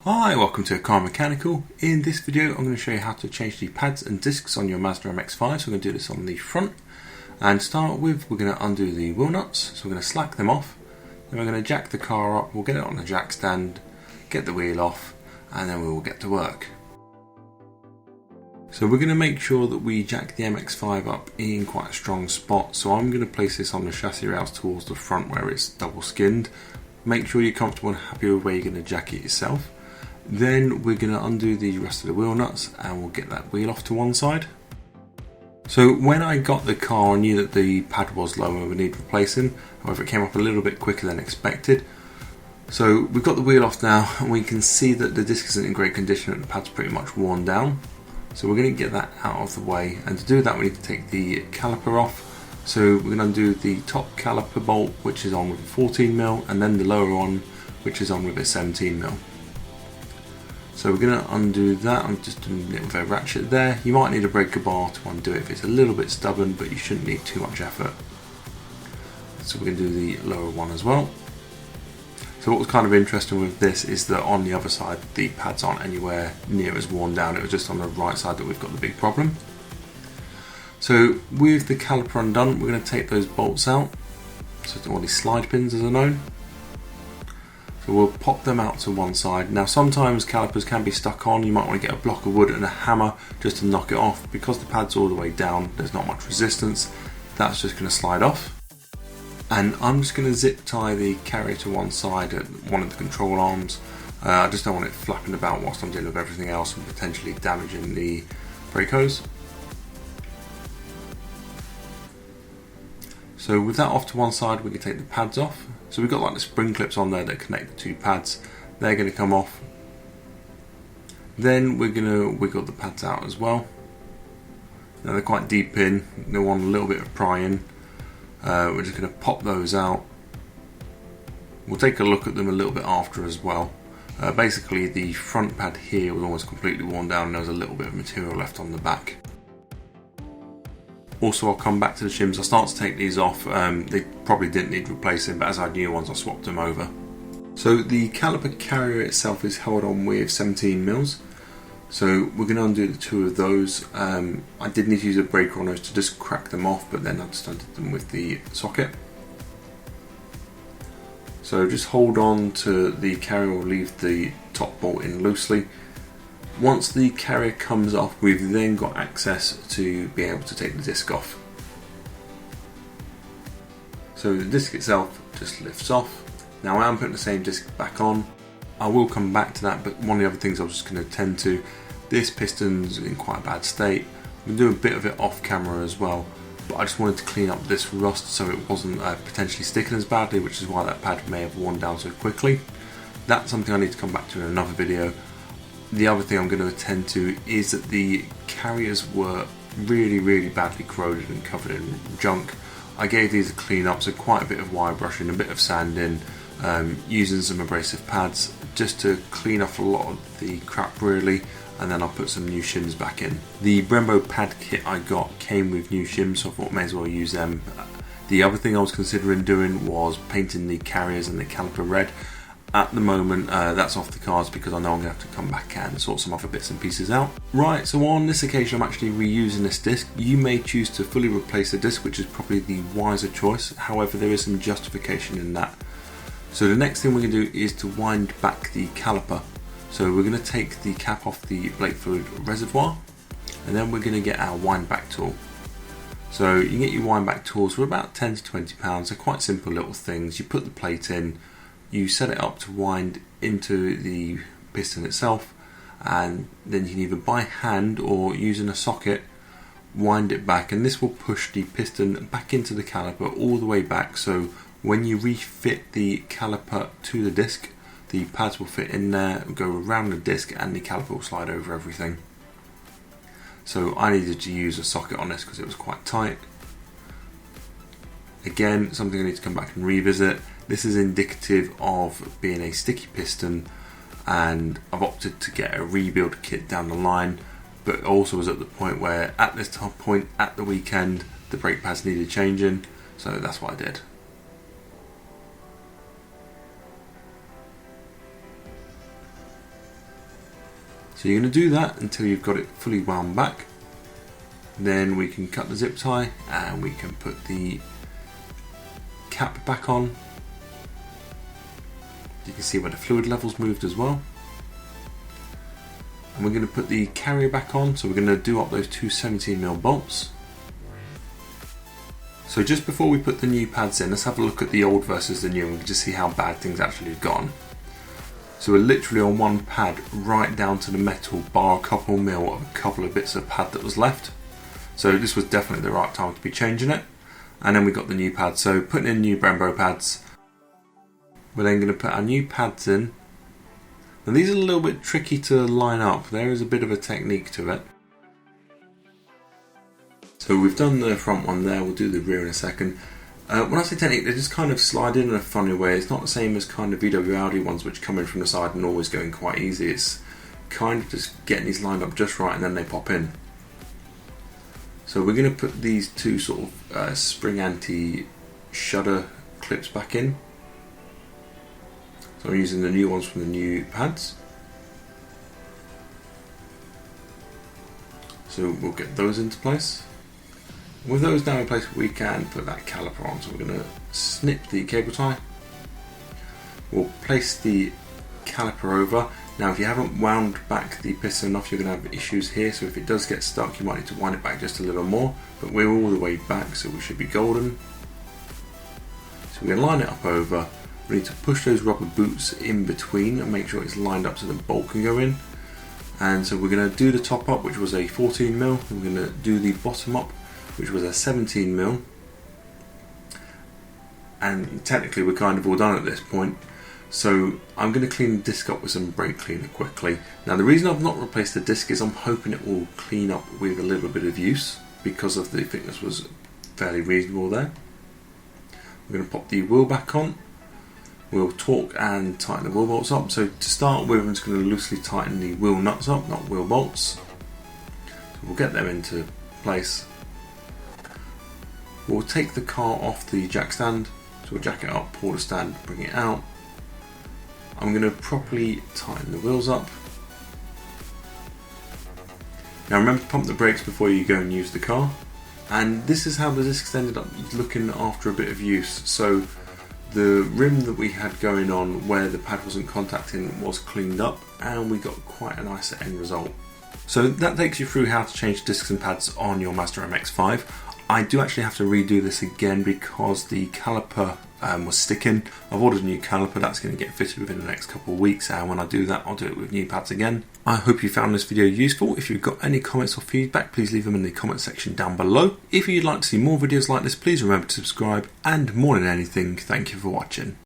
Hi, welcome to Car Mechanical. In this video I'm going to show you how to change the pads and discs on your Mazda MX5. So we're going to do this on the front. And to start with, we're going to undo the wheel nuts. So we're going to slack them off. Then we're going to jack the car up, we'll get it on the jack stand, get the wheel off, and then we will get to work. So we're going to make sure that we jack the MX5 up in quite a strong spot. So I'm going to place this on the chassis rails towards the front where it's double skinned. Make sure you're comfortable and happy with where you're going to jack it yourself. Then we're going to undo the rest of the wheel nuts and we'll get that wheel off to one side. So when I got the car, I knew that the pad was low and would need replacing. However, it came up a little bit quicker than expected. So we've got the wheel off now and we can see that the disc isn't in great condition and the pad's pretty much worn down. So we're going to get that out of the way, and to do that we need to take the caliper off. So we're going to undo the top caliper bolt, which is on with a 14mm, and then the lower one, which is on with a 17mm. So we're going to undo that. I'm just doing it with a ratchet there. You might need a breaker bar to undo it if it's a little bit stubborn, but you shouldn't need too much effort. So we're going to do the lower one as well. So what was kind of interesting with this is that on the other side the pads aren't anywhere near as worn down. It was just on the right side that we've got the big problem. So with the caliper undone, we're going to take those bolts out. So all these slide pins, as are known. So we'll pop them out to one side. Now sometimes calipers can be stuck on. You might want to get a block of wood and a hammer just to knock it off. Because the pad's all the way down, there's not much resistance. That's just going to slide off. And I'm just going to zip tie the carrier to one side at one of the control arms. I just don't want it flapping about whilst I'm dealing with everything else and potentially damaging the brake hose. So with that off to one side, we can take the pads off. So we've got like the spring clips on there that connect the two pads. They're going to come off. Then we're going to wiggle the pads out as well. Now they're quite deep in, they want a little bit of prying. We're just going to pop those out. We'll take a look at them a little bit after as well. Basically the front pad here was almost completely worn down and there was a little bit of material left on the back. Also, I'll come back to the shims. I'll start to take these off. They probably didn't need replacing, but as I had new ones I swapped them over. So the caliper carrier itself is held on with 17mm. So we're going to undo the two of those. I did need to use a breaker on those to just crack them off, but then I just undid them with the socket. So just hold on to the carrier or leave the top bolt in loosely. Once the carrier comes off, we've then got access to be able to take the disc off. So the disc itself just lifts off. Now I am putting the same disc back on. I will come back to that, but one of the other things I was just going to attend to, this piston's in quite a bad state. I'm going to do a bit of it off camera as well, but I just wanted to clean up this rust so it wasn't potentially sticking as badly, which is why that pad may have worn down so quickly. That's something I need to come back to in another video. The other thing I'm going to attend to is that the carriers were really badly corroded and covered in junk. I gave these a clean up, so quite a bit of wire brushing, a bit of sanding, using some abrasive pads just to clean off a lot of the crap really, and then I'll put some new shims back in. The Brembo pad kit I got came with new shims, so I thought I may as well use them. The other thing I was considering doing was painting the carriers and the caliper red. At the moment that's off the cards because I know I'm going to have to come back and sort some other bits and pieces out. Right, so on this occasion I'm actually reusing this disc. You may choose to fully replace the disc, which is probably the wiser choice. However, there is some justification in that. So the next thing we're going to do is to wind back the caliper. So we're going to take the cap off the brake fluid reservoir, and then we're going to get our wind back tool. So you can get your wind back tools for about 10 to 20 pounds. They're quite simple little things. You put the plate in, you set it up to wind into the piston itself, and then you can either by hand or using a socket wind it back, and this will push the piston back into the caliper all the way back. So when you refit the caliper to the disc, the pads will fit in there, go around the disc, and the caliper will slide over everything. So I needed to use a socket on this because it was quite tight. Again, something I need to come back and revisit. This is indicative of being a sticky piston, and I've opted to get a rebuild kit down the line, but also was at the point where at this top point at the weekend the brake pads needed changing, so that's what I did. So you're going to do that until you've got it fully wound back. Then we can cut the zip tie and we can put the cap back on. You can see where the fluid levels moved as well. And we're going to put the carrier back on, so we're going to do up those two 17mm bolts. So just before we put the new pads in, let's have a look at the old versus the new and we can just see how bad things actually have gone. So we're literally on one pad right down to the metal, bar a couple mil of a couple of bits of pad that was left. So this was definitely the right time to be changing it. And then we got the new pads. So putting in new Brembo pads. We're then going to put our new pads in. Now these are a little bit tricky to line up. There is a bit of a technique to it. So we've done the front one there, we'll do the rear in a second. When I say technique, they just kind of slide in a funny way. It's not the same as kind of VW Audi ones which come in from the side and always going quite easy. It's kind of just getting these lined up just right and then they pop in. So we're going to put these two sort of spring anti-shudder clips back in. So I'm using the new ones from the new pads. So we'll get those into place. With those now in place, we can put that caliper on. So we're going to snip the cable tie. We'll place the caliper over. Now if you haven't wound back the piston enough, you're going to have issues here. So if it does get stuck, you might need to wind it back just a little more. But we're all the way back, so we should be golden. So we're going to line it up over. We need to push those rubber boots in between and make sure it's lined up so the bolt can go in. And so we're going to do the top up, which was a 14mm. We're going to do the bottom up, which was a 17mm. And technically we're kind of all done at this point. So I'm going to clean the disc up with some brake cleaner quickly. Now the reason I've not replaced the disc is I'm hoping it will clean up with a little bit of use because of the thickness was fairly reasonable there. We're going to pop the wheel back on. We'll torque and tighten the wheel bolts up. So to start with, I'm just going to loosely tighten the wheel nuts up, not wheel bolts. So we'll get them into place. We'll take the car off the jack stand. So we'll jack it up, pull the stand, bring it out. I'm going to properly tighten the wheels up. Now remember to pump the brakes before you go and use the car. And this is how the discs ended up looking after a bit of use. So the rim that we had going on where the pad wasn't contacting was cleaned up and we got quite a nice end result. So that takes you through how to change discs and pads on your Mazda MX5. I do actually have to redo this again because the caliper was sticking. I've ordered a new caliper that's going to get fitted within the next couple of weeks, and when I do that I'll do it with new pads again. I hope you found this video useful. If you've got any comments or feedback, please leave them in the comment section down below. If you'd like to see more videos like this, please remember to subscribe, and more than anything, thank you for watching.